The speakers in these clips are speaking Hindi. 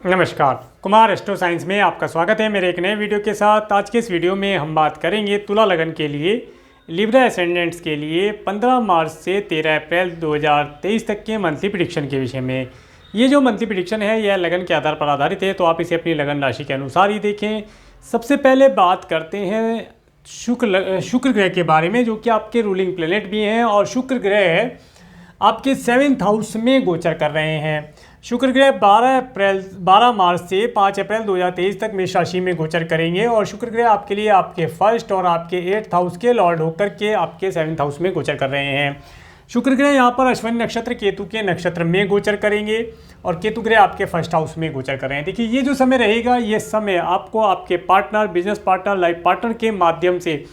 नमस्कार, कुमार एस्ट्रो साइंस में आपका स्वागत है मेरे एक नए वीडियो के साथ। आज के इस वीडियो में हम बात करेंगे तुला लगन के लिए लिब्रा एसेंडेंट्स के लिए 15 मार्च से 13 अप्रैल 2023 तक के मंथली प्रेडिक्शन के विषय में। ये जो मंथली प्रेडिक्शन है यह लगन के आधार पर आधारित है, तो आप इसे अपनी लगन राशि के अनुसार ही देखें। सबसे पहले बात करते हैं शुक्र ग्रह के बारे में, जो कि आपके रूलिंग प्लेनेट भी हैं और शुक्र ग्रह आपके 7th हाउस में गोचर कर रहे हैं। शुक्र ग्रह 12 मार्च से 5 अप्रैल 2023 तक मेष राशि में गोचर करेंगे और शुक्र ग्रह आपके लिए आपके फर्स्ट और आपके 8th हाउस के लॉर्ड होकर के आपके 7th हाउस में गोचर कर रहे हैं। शुक्र ग्रह यहाँ पर अश्विनी नक्षत्र केतु के नक्षत्र में गोचर करेंगे और केतु ग्रह आपके फर्स्ट हाउस में गोचर कर रहे हैं। देखिए, ये जो समय रहेगा, ये समय आपको आपके partner, business partner, life partner के माध्यम से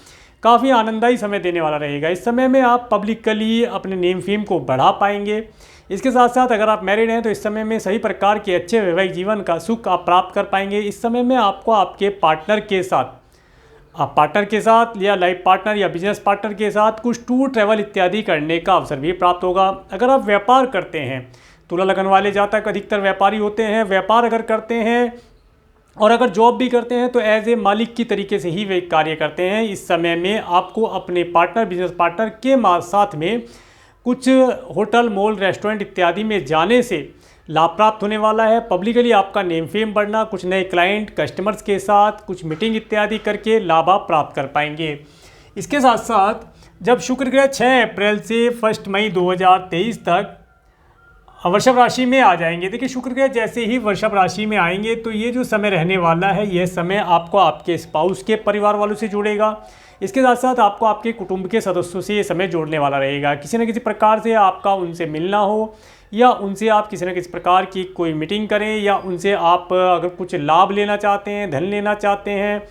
काफ़ी आनंददायी समय देने वाला रहेगा। इस समय में आप पब्लिकली अपने नेम फेम को बढ़ा पाएंगे। इसके साथ साथ अगर आप मैरिड हैं तो इस समय में सभी प्रकार के अच्छे वैवाहिक जीवन का सुख आप प्राप्त कर पाएंगे। इस समय में आपको आपके पार्टनर के साथ या लाइफ पार्टनर या बिजनेस पार्टनर के साथ कुछ टूर, ट्रैवल इत्यादि करने का अवसर भी प्राप्त होगा। अगर आप व्यापार करते हैं, तुला लगन वाले जातक अधिकतर व्यापारी होते हैं, व्यापार अगर करते हैं और अगर जॉब भी करते हैं तो एज ए मालिक की तरीके से ही वे कार्य करते हैं। इस समय में आपको अपने पार्टनर, बिजनेस पार्टनर के साथ में कुछ होटल, मॉल, रेस्टोरेंट इत्यादि में जाने से लाभ प्राप्त होने वाला है। पब्लिकली आपका नेम फेम बढ़ना, कुछ नए क्लाइंट, कस्टमर्स के साथ कुछ मीटिंग इत्यादि करके लाभ आप प्राप्त कर पाएंगे। इसके साथ साथ जब शुक्र ग्रह 6 अप्रैल से 1 मई 2023 तक वृषभ राशि में आ जाएंगे। देखिए, शुक्र ग्रह जैसे ही वृषभ राशि में आएंगे तो ये जो समय रहने वाला है, यह समय आपको आपके स्पाउस के परिवार वालों से जोड़ेगा। इसके साथ साथ आपको आपके कुटुंब के सदस्यों से ये समय जोड़ने वाला रहेगा। किसी न किसी प्रकार से आपका उनसे मिलना हो या उनसे आप किसी न किसी प्रकार की कोई मीटिंग करें या उनसे आप अगर कुछ लाभ लेना चाहते हैं, धन लेना चाहते हैं,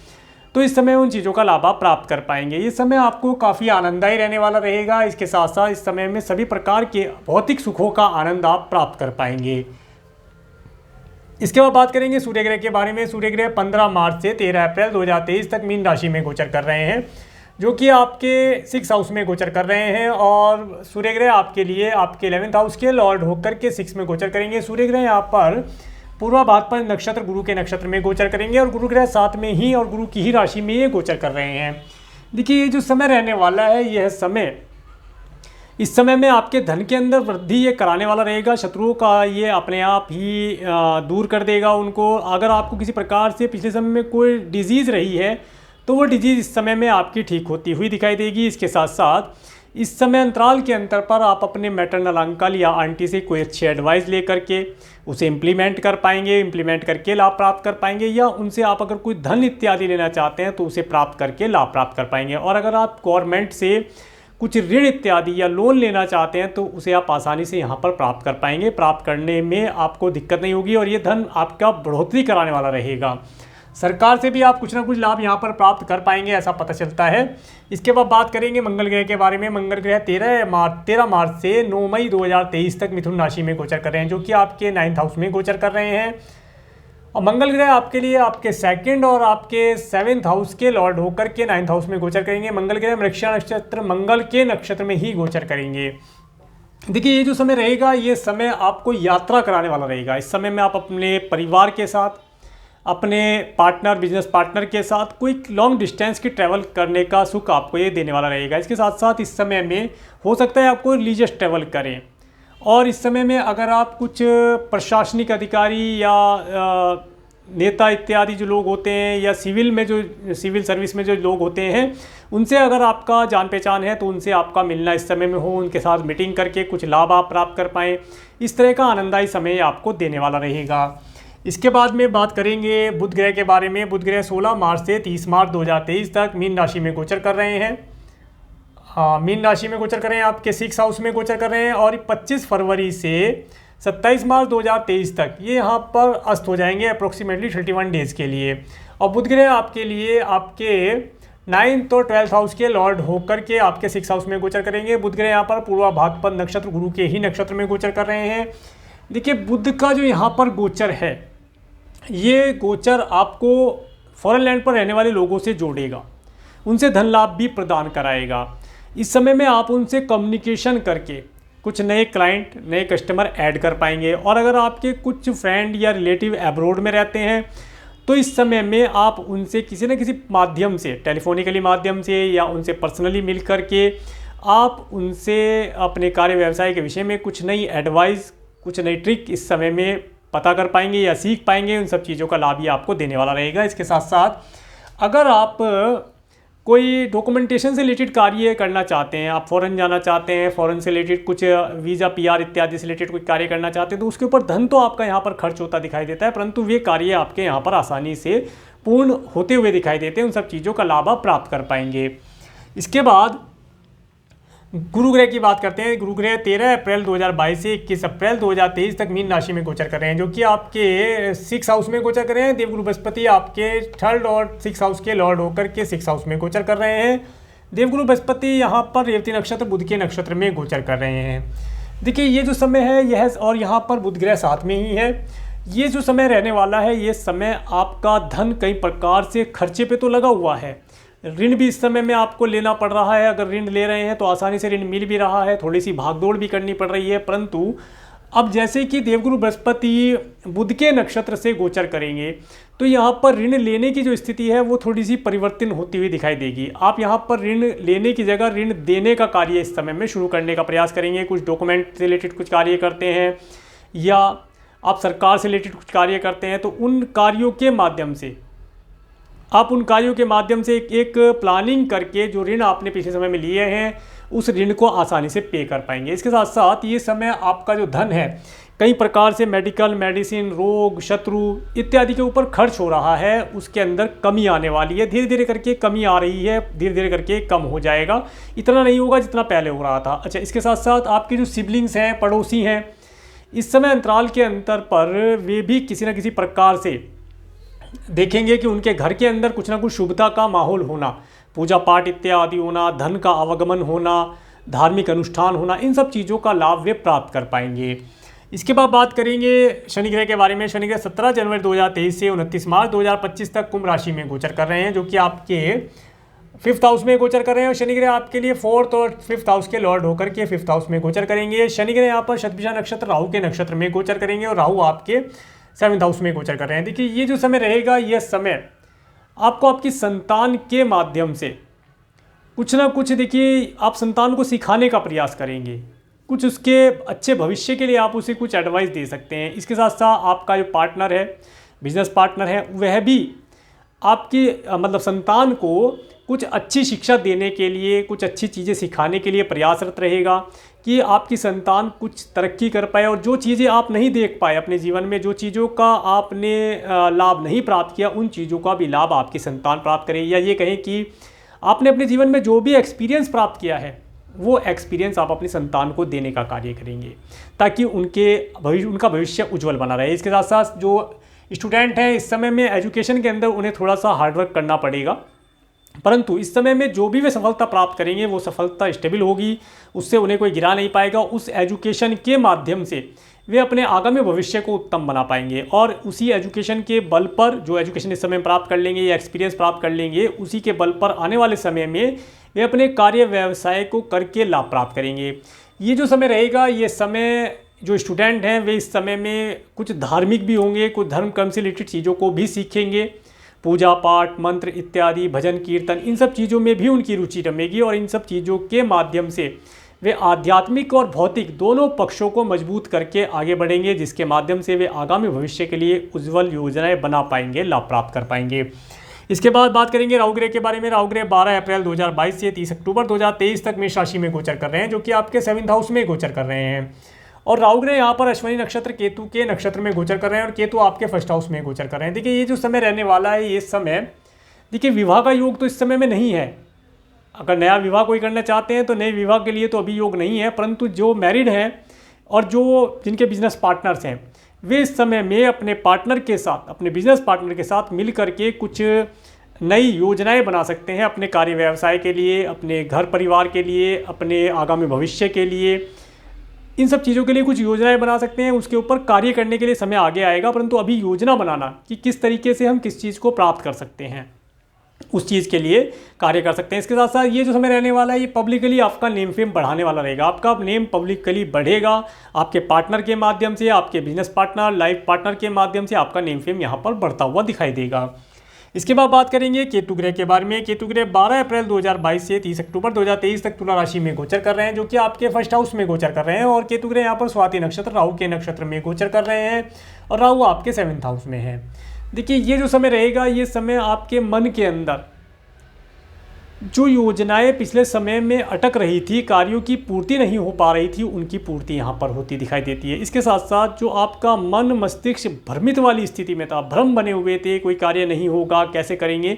तो इस समय उन चीज़ों का लाभ आप प्राप्त कर पाएंगे। ये समय आपको काफ़ी आनंददायी रहने वाला रहेगा। इसके साथ साथ इस समय में सभी प्रकार के भौतिक सुखों का आनंद आप प्राप्त कर पाएंगे। इसके बाद बात करेंगे सूर्य ग्रह के बारे में। सूर्य ग्रह 15 मार्च से 13 अप्रैल 2023 तक मीन राशि में गोचर कर रहे हैं, जो कि आपके 6th हाउस में गोचर कर रहे हैं और सूर्य ग्रह आपके लिए आपके 11th हाउस के लॉर्ड होकर के 6 में गोचर करेंगे। सूर्य ग्रह यहाँ पर पूर्वा भाद्रपद नक्षत्र, गुरु के नक्षत्र में गोचर करेंगे और गुरु ग्रह साथ में ही और गुरु की ही राशि में ये गोचर कर रहे हैं। देखिए, ये जो समय रहने वाला है, यह समय इस समय में आपके धन के अंदर वृद्धि ये कराने वाला रहेगा। शत्रुओं का ये अपने आप ही दूर कर देगा उनको। अगर आपको किसी प्रकार से पिछले समय में कोई डिजीज़ रही है तो वो डिजीज़ इस समय में आपकी ठीक होती हुई दिखाई देगी। इसके साथ साथ इस समय अंतराल के अंतर पर आप अपने मैटरनल अंकल या आंटी से कोई अच्छी एडवाइस लेकर के उसे इम्प्लीमेंट कर पाएंगे, इम्प्लीमेंट करके लाभ प्राप्त कर पाएंगे, या उनसे आप अगर कोई धन इत्यादि लेना चाहते हैं तो उसे प्राप्त करके लाभ प्राप्त कर पाएंगे। और अगर आप गवर्नमेंट से कुछ ऋण इत्यादि या लोन लेना चाहते हैं तो उसे आप आसानी से यहाँ पर प्राप्त कर पाएंगे। प्राप्त करने में आपको दिक्कत नहीं होगी और ये धन आपका बढ़ोतरी कराने वाला रहेगा। सरकार से भी आप कुछ ना कुछ लाभ यहाँ पर प्राप्त कर पाएंगे, ऐसा पता चलता है। इसके बाद बात करेंगे मंगल ग्रह के बारे में। मंगल ग्रह 13 मार्च से 9 मई 2023 तक मिथुन राशि में गोचर कर रहे हैं, जो कि आपके 9th हाउस में गोचर कर रहे हैं। और मंगल ग्रह आपके लिए आपके 2nd और आपके 7th हाउस के लॉर्ड होकर के 9th हाउस में गोचर करेंगे। मंगल ग्रह मृगशिरा नक्षत्र, मंगल के नक्षत्र में ही गोचर करेंगे। देखिए, ये जो समय रहेगा, ये समय आपको यात्रा कराने वाला रहेगा। इस समय में आप अपने परिवार के साथ, अपने पार्टनर, बिजनेस पार्टनर के साथ कोई लॉन्ग डिस्टेंस की ट्रैवल करने का सुख आपको ये देने वाला रहेगा। इसके साथ साथ इस समय में हो सकता है आपको रिलीजियस ट्रैवल करें। और इस समय में अगर आप कुछ प्रशासनिक अधिकारी या नेता इत्यादि जो लोग होते हैं या सिविल सर्विस में जो लोग होते हैं, उनसे अगर आपका जान पहचान है तो उनसे आपका मिलना इस समय में हो, उनके साथ मीटिंग करके कुछ लाभ आप प्राप्त कर पाएँ। इस तरह का आनंददायी समय आपको देने वाला रहेगा। इसके बाद में बात करेंगे बुध ग्रह के बारे में। बुध ग्रह 16 मार्च से 30 मार्च 2023 तक मीन राशि में गोचर कर रहे हैं। मीन राशि में गोचर कर रहे हैं, आपके 6th हाउस में गोचर कर रहे हैं और 25 फरवरी से 27 मार्च 2023 तक ये यहाँ पर अस्त हो जाएंगे, अप्रोक्सीमेटली 31 डेज़ के लिए। और बुध ग्रह आपके लिए आपके 9th और 12th हाउस के लॉर्ड होकर के आपके 6th हाउस में गोचर करेंगे। बुध ग्रह यहाँ पर पूर्वा भाद्रपद नक्षत्र, गुरु के ही नक्षत्र में गोचर कर रहे हैं। देखिए, बुध का जो यहाँ पर गोचर है, ये गोचर आपको फॉरेन लैंड पर रहने वाले लोगों से जोड़ेगा, उनसे धन लाभ भी प्रदान कराएगा। इस समय में आप उनसे कम्युनिकेशन करके कुछ नए क्लाइंट, नए कस्टमर ऐड कर पाएंगे। और अगर आपके कुछ फ्रेंड या रिलेटिव अब्रॉड में रहते हैं तो इस समय में आप उनसे किसी न किसी माध्यम से, टेलीफोनिकली माध्यम से या उनसे पर्सनली मिल कर के आप उनसे अपने कार्य व्यवसाय के विषय में कुछ नई एडवाइस, कुछ नई ट्रिक इस समय में पता कर पाएंगे या सीख पाएंगे। उन सब चीज़ों का लाभ ये आपको देने वाला रहेगा। इसके साथ साथ अगर आप कोई डॉक्यूमेंटेशन से रिलेटेड कार्य करना चाहते हैं, आप फ़ॉरेन जाना चाहते हैं, फ़ॉरेन से रिलेटेड कुछ वीज़ा, पीआर इत्यादि से रिलेटेड कुछ कार्य करना चाहते हैं, तो उसके ऊपर धन तो आपका यहाँ पर खर्च होता दिखाई देता है, परंतु वे कार्य आपके यहाँ पर आसानी से पूर्ण होते हुए दिखाई देते हैं। उन सब चीज़ों का लाभ आप प्राप्त कर पाएंगे। इसके बाद गुरु ग्रह की बात करते हैं। गुरु ग्रह 13 अप्रैल 2022 से 21 अप्रैल 2023 तक मीन राशि में गोचर कर रहे हैं, जो कि आपके 6 हाउस में गोचर कर रहे हैं। देवगुरु बृहस्पति आपके 3rd और 6 हाउस के लॉर्ड होकर के 6 हाउस में गोचर कर रहे हैं। देवगुरु बृहस्पति यहाँ पर रेवती नक्षत्र, बुध के नक्षत्र में गोचर कर रहे हैं। देखिए ये जो समय है यह, और यहाँ पर बुध ग्रह साथ में ही है, ये जो समय रहने वाला है, ये समय आपका धन कई प्रकार से खर्चे पे तो लगा हुआ है। ऋण भी इस समय में आपको लेना पड़ रहा है। अगर ऋण ले रहे हैं तो आसानी से ऋण मिल भी रहा है, थोड़ी सी भागदौड़ भी करनी पड़ रही है। परंतु अब जैसे कि देवगुरु बृहस्पति बुध के नक्षत्र से गोचर करेंगे तो यहाँ पर ऋण लेने की जो स्थिति है वो थोड़ी सी परिवर्तन होती हुई दिखाई देगी। आप यहाँ पर ऋण लेने की जगह ऋण देने का कार्य इस समय में शुरू करने का प्रयास करेंगे। कुछ डॉक्यूमेंट से रिलेटेड कुछ कार्य करते हैं या आप सरकार से रिलेटेड कुछ कार्य करते हैं, तो उन कार्यों के माध्यम से एक प्लानिंग करके जो ऋण आपने पिछले समय में लिए हैं उस ऋण को आसानी से पे कर पाएंगे। इसके साथ साथ ये समय आपका जो धन है कई प्रकार से मेडिकल, मेडिसिन, रोग, शत्रु इत्यादि के ऊपर खर्च हो रहा है, उसके अंदर कमी आने वाली है। धीरे धीरे करके कमी आ रही है, धीरे धीरे करके कम हो जाएगा, इतना नहीं होगा जितना पहले हो रहा था। अच्छा, इसके साथ साथ आपके जो सिबलिंग्स हैं, पड़ोसी हैं, इस समय अंतराल के अंतर पर वे भी किसी न किसी प्रकार से देखेंगे कि उनके घर के अंदर कुछ ना कुछ शुभता का माहौल होना, पूजा पाठ इत्यादि होना, धन का आवागमन होना, धार्मिक अनुष्ठान होना, इन सब चीज़ों का लाभ वे प्राप्त कर पाएंगे। इसके बाद बात करेंगे शनि ग्रह के बारे में। शनि ग्रह 17 जनवरी 2023 से 29 मार्च 2025 तक कुंभ राशि में गोचर कर रहे हैं, जो कि आपके 5th हाउस में गोचर कर रहे हैं। और शनि ग्रह आपके लिए 4th और 5th हाउस के लॉर्ड होकर के 5th हाउस में गोचर करेंगे। शनि ग्रह यहाँ पर शतभिषा नक्षत्र, राहु के नक्षत्र में गोचर करेंगे और राहु आपके 7th हाउस में गोचर कर रहे हैं। देखिए ये जो समय रहेगा, यह समय आपको आपकी संतान के माध्यम से कुछ ना कुछ, देखिए आप संतान को सिखाने का प्रयास करेंगे, कुछ उसके अच्छे भविष्य के लिए आप उसे कुछ एडवाइस दे सकते हैं। इसके साथ साथ आपका जो पार्टनर है, बिजनेस पार्टनर है, वह भी आपकी मतलब संतान को कुछ अच्छी शिक्षा देने के लिए, कुछ अच्छी चीज़ें सिखाने के लिए प्रयासरत रहेगा कि आपकी संतान कुछ तरक्की कर पाए। और जो चीज़ें आप नहीं देख पाए अपने जीवन में, जो चीज़ों का आपने लाभ नहीं प्राप्त किया, उन चीज़ों का भी लाभ आपकी संतान प्राप्त करे। या ये कहें कि आपने अपने जीवन में जो भी एक्सपीरियंस प्राप्त किया है वो एक्सपीरियंस आप अपनी संतान को देने का कार्य करेंगे, ताकि उनका भविष्य उज्जवल बना रहे। इसके साथ साथ जो स्टूडेंट हैं, इस समय में एजुकेशन के अंदर उन्हें थोड़ा सा हार्डवर्क करना पड़ेगा, परंतु इस समय में जो भी वे सफलता प्राप्त करेंगे वो सफलता स्टेबल होगी, उससे उन्हें कोई गिरा नहीं पाएगा। उस एजुकेशन के माध्यम से वे अपने आगामी भविष्य को उत्तम बना पाएंगे और उसी एजुकेशन के बल पर, जो एजुकेशन इस समय प्राप्त कर लेंगे या एक्सपीरियंस प्राप्त कर लेंगे, उसी के बल पर आने वाले समय में वे अपने कार्य व्यवसाय को करके लाभ प्राप्त करेंगे। ये जो समय रहेगा, ये समय जो स्टूडेंट हैं वे इस समय में कुछ धार्मिक भी होंगे, कुछ धर्म कर्म से रिलेटेड चीज़ों को भी सीखेंगे, पूजा पाठ, मंत्र इत्यादि, भजन कीर्तन, इन सब चीज़ों में भी उनकी रुचि रमेगी और इन सब चीज़ों के माध्यम से वे आध्यात्मिक और भौतिक दोनों पक्षों को मजबूत करके आगे बढ़ेंगे, जिसके माध्यम से वे आगामी भविष्य के लिए उज्ज्वल योजनाएं बना पाएंगे, लाभ प्राप्त कर पाएंगे। इसके बाद बात करेंगे राहु ग्रह के बारे में। राहु ग्रह 12 अप्रैल 2022 से 30 अक्टूबर 2023 तक मेष राशि में गोचर कर रहे हैं, जो कि आपके 7th हाउस में गोचर कर रहे हैं। और राहु ग्रह यहाँ पर अश्विनी नक्षत्र, केतु के नक्षत्र में गोचर कर रहे हैं और केतु आपके 1st हाउस में गोचर कर रहे हैं। देखिए ये जो समय रहने वाला है, ये समय देखिए विवाह का योग तो इस समय में नहीं है। अगर नया विवाह कोई करना चाहते हैं तो नए विवाह के लिए तो अभी योग नहीं है, परंतु जो मैरिड हैं और जो जिनके बिजनेस पार्टनर्स हैं, वे इस समय में अपने पार्टनर के साथ, अपने बिजनेस पार्टनर के साथ मिल करके कुछ नई योजनाएं बना सकते हैं अपने कार्य व्यवसाय के लिए, अपने घर परिवार के लिए, अपने आगामी भविष्य के लिए। इन सब चीज़ों के लिए कुछ योजनाएं बना सकते हैं, उसके ऊपर कार्य करने के लिए समय आगे आएगा, परंतु अभी योजना बनाना कि किस तरीके से हम किस चीज़ को प्राप्त कर सकते हैं, उस चीज़ के लिए कार्य कर सकते हैं। इसके साथ साथ ये जो समय रहने वाला है, ये पब्लिकली आपका नेम फेम बढ़ाने वाला रहेगा। आपका नेम पब्लिकली बढ़ेगा, आपके पार्टनर के माध्यम से, आपके बिजनेस पार्टनर, लाइफ पार्टनर के माध्यम से आपका नेम फेम यहाँ पर बढ़ता हुआ दिखाई देगा। इसके बाद बात करेंगे केतु ग्रह के बारे में। केतु ग्रह 12 अप्रैल 2022 से 30 अक्टूबर 2023 तक तुला राशि में गोचर कर रहे हैं, जो कि आपके फर्स्ट हाउस में गोचर कर रहे हैं। और केतु ग्रह यहाँ पर स्वाति नक्षत्र, राहु के नक्षत्र में गोचर कर रहे हैं, और राहु आपके 7th हाउस में है। देखिए, ये जो समय रहेगा, ये समय आपके मन के अंदर जो योजनाएं पिछले समय में अटक रही थी, कार्यों की पूर्ति नहीं हो पा रही थी, उनकी पूर्ति यहाँ पर होती दिखाई देती है। इसके साथ साथ जो आपका मन मस्तिष्क भ्रमित वाली स्थिति में था, भ्रम बने हुए थे, कोई कार्य नहीं होगा, कैसे करेंगे,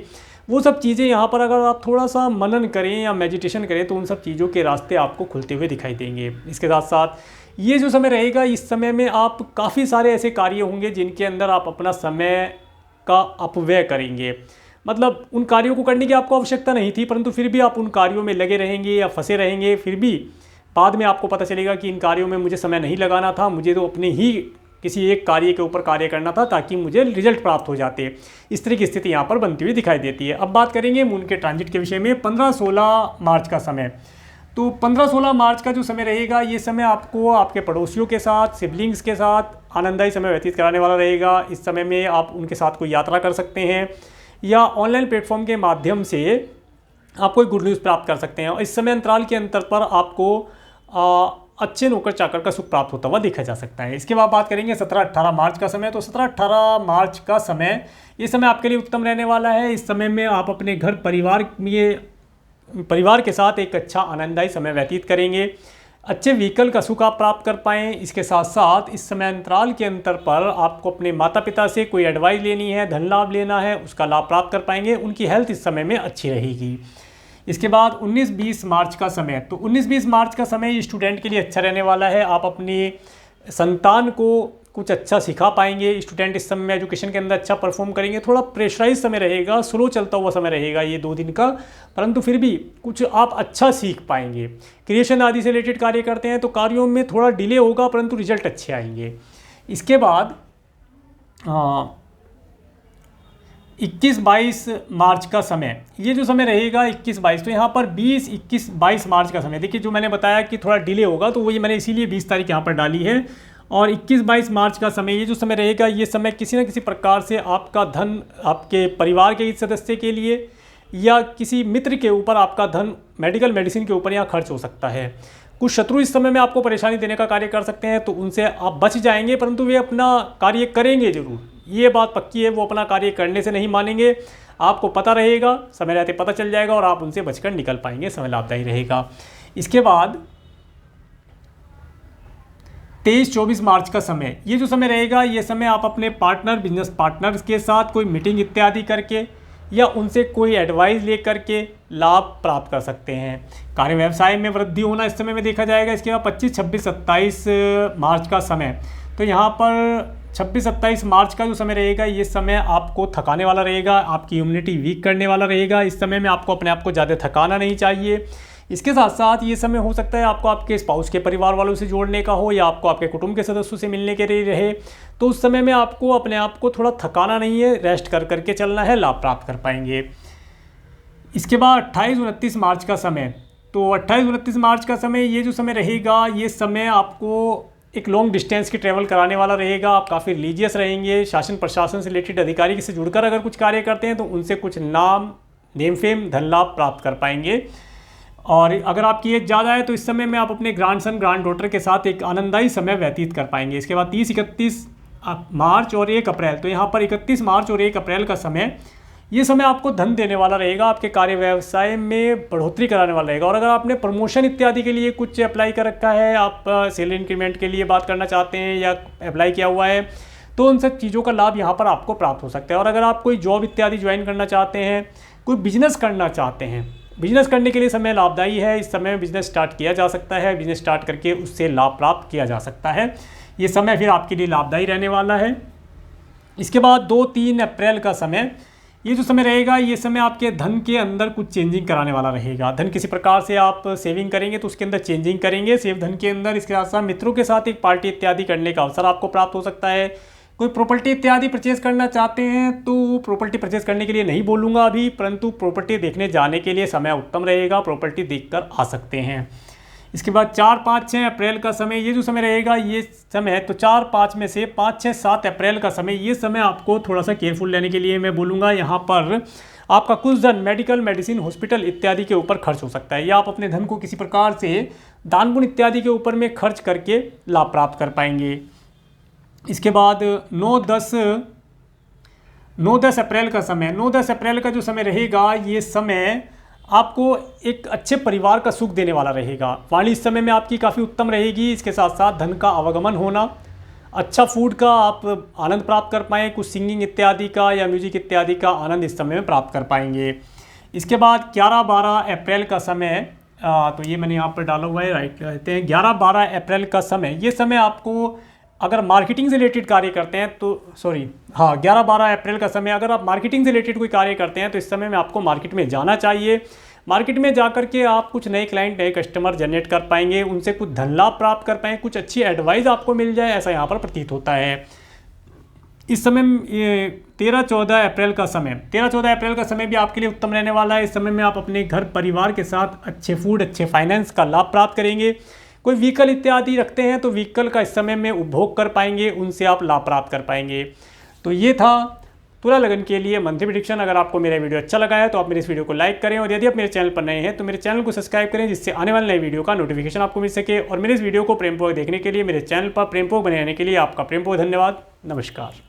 वो सब चीज़ें यहाँ पर अगर आप थोड़ा सा मनन करें या मेडिटेशन करें तो उन सब चीज़ों के रास्ते आपको खुलते हुए दिखाई देंगे। इसके साथ साथ ये जो समय रहेगा, इस समय में आप काफ़ी सारे ऐसे कार्य होंगे जिनके अंदर आप अपना समय का अपव्यय करेंगे। मतलब उन कार्यों को करने की आपको आवश्यकता नहीं थी, परंतु फिर भी आप उन कार्यों में लगे रहेंगे या फंसे रहेंगे। फिर भी बाद में आपको पता चलेगा कि इन कार्यों में मुझे समय नहीं लगाना था, मुझे तो अपने ही किसी एक कार्य के ऊपर कार्य करना था ताकि मुझे रिजल्ट प्राप्त हो जाते। इस तरह की स्थिति यहाँ पर बनती हुई दिखाई देती है। अब बात करेंगे मून के ट्रांजिट के विषय में। 15-16 मार्च का समय, तो 15-16 मार्च का जो समय रहेगा, ये समय आपको आपके पड़ोसियों के साथ, सिबलिंग्स के साथ आनंददायी समय व्यतीत कराने वाला रहेगा। इस समय में आप उनके साथ कोई यात्रा कर सकते हैं या ऑनलाइन प्लेटफॉर्म के माध्यम से आप कोई गुड न्यूज़ प्राप्त कर सकते हैं। और इस समय अंतराल के अंतर पर आपको अच्छे नौकर चाकर का सुख प्राप्त होता हुआ देखा जा सकता है। इसके बाद बात करेंगे 17-18 मार्च का समय। तो 17-18 मार्च का समय, ये समय आपके लिए उत्तम रहने वाला है। इस समय में आप अपने घर परिवार के साथ एक अच्छा आनंददायी समय व्यतीत करेंगे, अच्छे व्हीकल का सुख आप प्राप्त कर पाएँ। इसके साथ साथ इस समय अंतराल के अंतर पर आपको अपने माता पिता से कोई एडवाइस लेनी है, धन लाभ लेना है, उसका लाभ प्राप्त कर पाएंगे। उनकी हेल्थ इस समय में अच्छी रहेगी। इसके बाद 19-20 मार्च का समय, तो 19-20 मार्च का समय स्टूडेंट के लिए अच्छा रहने वाला है। आप अपनी संतान को कुछ अच्छा सिखा पाएंगे। स्टूडेंट इस समय एजुकेशन के अंदर अच्छा परफॉर्म करेंगे। थोड़ा प्रेशराइज समय रहेगा, स्लो चलता हुआ समय रहेगा ये 2 दिन का, परंतु फिर भी कुछ आप अच्छा सीख पाएंगे। क्रिएशन आदि से रिलेटेड कार्य करते हैं तो कार्यों में थोड़ा डिले होगा, परंतु रिजल्ट अच्छे आएंगे। इसके बाद 21-22 मार्च का समय, ये जो समय रहेगा 21-22, तो यहाँ पर 20-21-22 मार्च का समय, देखिए जो मैंने बताया कि थोड़ा डिले होगा, तो वही मैंने इसीलिए 20 तारीख यहाँ पर डाली है। और 21-22 मार्च का समय, ये जो समय रहेगा, ये समय किसी न किसी प्रकार से आपका धन आपके परिवार के सदस्य के लिए या किसी मित्र के ऊपर आपका धन मेडिकल मेडिसिन के ऊपर यहाँ खर्च हो सकता है। कुछ शत्रु इस समय में आपको परेशानी देने का कार्य कर सकते हैं, तो उनसे आप बच जाएंगे, परंतु वे अपना कार्य करेंगे जरूर, ये बात पक्की है। वो अपना कार्य करने से नहीं मानेंगे, आपको पता रहेगा, समय रहते पता चल जाएगा और आप उनसे बचकर निकल पाएंगे, समय लाभदायी रहेगा। इसके बाद 23-24 मार्च का समय, ये जो समय रहेगा, ये समय आप अपने पार्टनर, बिजनेस पार्टनर्स के साथ कोई मीटिंग इत्यादि करके या उनसे कोई एडवाइस लेकर के लाभ प्राप्त कर सकते हैं। कार्य व्यवसाय में वृद्धि होना इस समय में देखा जाएगा। इसके बाद 25, 26, 27 मार्च का समय, तो यहाँ पर 26-27 मार्च का जो समय रहेगा, ये समय आपको थकाने वाला रहेगा, आपकी इम्यूनिटी वीक करने वाला रहेगा। इस समय में आपको अपने आप को ज़्यादा थकाना नहीं चाहिए। इसके साथ साथ ये समय हो सकता है आपको आपके स्पाउस के परिवार वालों से जोड़ने का हो या आपको आपके कुटुंब के सदस्यों से मिलने के लिए रहे, तो उस समय में आपको अपने आप को थोड़ा थकाना नहीं है, रेस्ट कर करके चलना है, लाभ प्राप्त कर पाएंगे। इसके बाद 28-29 मार्च का समय, तो 28-29 मार्च का समय, ये जो समय रहेगा, ये समय आपको एक लॉन्ग डिस्टेंस की ट्रैवल कराने वाला रहेगा। आप काफ़ी रिलीजियस रहेंगे, शासन प्रशासन से रिलेटेड अधिकारी से जुड़कर अगर कुछ कार्य करते हैं तो उनसे कुछ नेम फेम, धन लाभ प्राप्त कर पाएंगे। और अगर आपकी एज ज़्यादा है तो इस समय में आप अपने ग्रैंडसन ग्रैंड डॉटर के साथ एक आनंददायी समय व्यतीत कर पाएंगे। इसके बाद 30-31 मार्च और 1 अप्रैल, तो यहाँ पर 31 मार्च और 1 अप्रैल का समय, ये समय आपको धन देने वाला रहेगा, आपके कार्य व्यवसाय में बढ़ोतरी कराने वाला रहेगा। और अगर आपने प्रमोशन इत्यादि के लिए कुछ अप्लाई कर रखा है, आप सैलरी इंक्रीमेंट के लिए बात करना चाहते हैं या अप्लाई किया हुआ है, तो उन सब चीज़ों का लाभ यहाँ पर आपको प्राप्त हो सकता है। और अगर आप कोई जॉब इत्यादि ज्वाइन करना चाहते हैं, कोई बिजनेस करना चाहते हैं, बिजनेस करने के लिए समय लाभदायी है। इस समय बिजनेस स्टार्ट किया जा सकता है, बिजनेस स्टार्ट करके उससे लाभ प्राप्त किया जा सकता है। ये समय फिर आपके लिए लाभदायी रहने वाला है। इसके बाद 2-3 अप्रैल का समय, ये जो समय रहेगा, ये समय आपके धन के अंदर कुछ चेंजिंग कराने वाला रहेगा। धन किसी प्रकार से आप सेविंग करेंगे तो उसके अंदर चेंजिंग करेंगे, सेव धन के अंदर। इसके साथ साथ मित्रों के साथ एक पार्टी इत्यादि करने का अवसर आपको प्राप्त हो सकता है। कोई प्रॉपर्टी इत्यादि परचेज़ करना चाहते हैं तो प्रॉपर्टी परचेज़ करने के लिए नहीं बोलूँगा अभी, परंतु प्रॉपर्टी देखने जाने के लिए समय उत्तम रहेगा, प्रॉपर्टी देखकर आ सकते हैं। इसके बाद 4, 5, 6 अप्रैल का समय, ये जो समय रहेगा ये समय तो 4, 5 में से 5, 6, 7 अप्रैल का समय, ये समय आपको थोड़ा सा केयरफुल लेने के लिए मैं बोलूँगा। यहाँ पर आपका कुछ धन मेडिकल, मेडिसिन, हॉस्पिटल इत्यादि के ऊपर खर्च हो सकता है, या आप अपने धन को किसी प्रकार से दान पुण्य इत्यादि के ऊपर में खर्च करके लाभ प्राप्त कर पाएंगे। इसके बाद 9-10 अप्रैल का समय, 9-10 अप्रैल का जो समय रहेगा ये समय आपको एक अच्छे परिवार का सुख देने वाला रहेगा। वाणी इस समय में आपकी काफ़ी उत्तम रहेगी। इसके साथ साथ धन का आवागमन होना, अच्छा फूड का आप आनंद प्राप्त कर पाएँ, कुछ सिंगिंग इत्यादि का या म्यूजिक इत्यादि का आनंद इस समय में प्राप्त कर पाएंगे। इसके बाद 11-12 अप्रैल का समय, तो ये मैंने यहाँ पर डाला हुआ है, राइट कहते हैं 11-12 अप्रैल का समय, ये समय आपको अगर मार्केटिंग से रिलेटेड कार्य करते हैं तो 11-12 अप्रैल का समय, अगर आप मार्केटिंग से रिलेटेड कोई कार्य करते हैं तो इस समय में आपको मार्केट में जाना चाहिए। मार्केट में जाकर के आप कुछ नए क्लाइंट, नए कस्टमर जनरेट कर पाएंगे, उनसे कुछ धन लाभ प्राप्त कर पाएंगे, कुछ अच्छी एडवाइस आपको मिल जाए, ऐसा यहाँ पर प्रतीत होता है। इस समय 13-14 अप्रैल का समय, 13-14 अप्रैल का समय भी आपके लिए उत्तम रहने वाला है। इस समय में आप अपने घर परिवार के साथ अच्छे फूड, अच्छे फाइनेंस का लाभ प्राप्त करेंगे। कोई व्हीकल इत्यादि रखते हैं तो व्हीकल का इस समय में उपभोग कर पाएंगे, उनसे आप लाभ प्राप्त कर पाएंगे। तो ये था तुला लगन के लिए मंथली प्रेडिक्शन। अगर आपको मेरा वीडियो अच्छा लगा है तो आप मेरे इस वीडियो को लाइक करें, और यदि आप मेरे चैनल पर नए हैं तो मेरे चैनल को सब्सक्राइब करें, जिससे आने वाले नए वीडियो का नोटिफिकेशन आपको मिल सके। और मेरे इस वीडियो को प्रेमपूर्वक देखने के लिए, मेरे चैनल पर प्रेमपूर्वक बने रहने के लिए आपका प्रेमपूर्वक धन्यवाद। नमस्कार।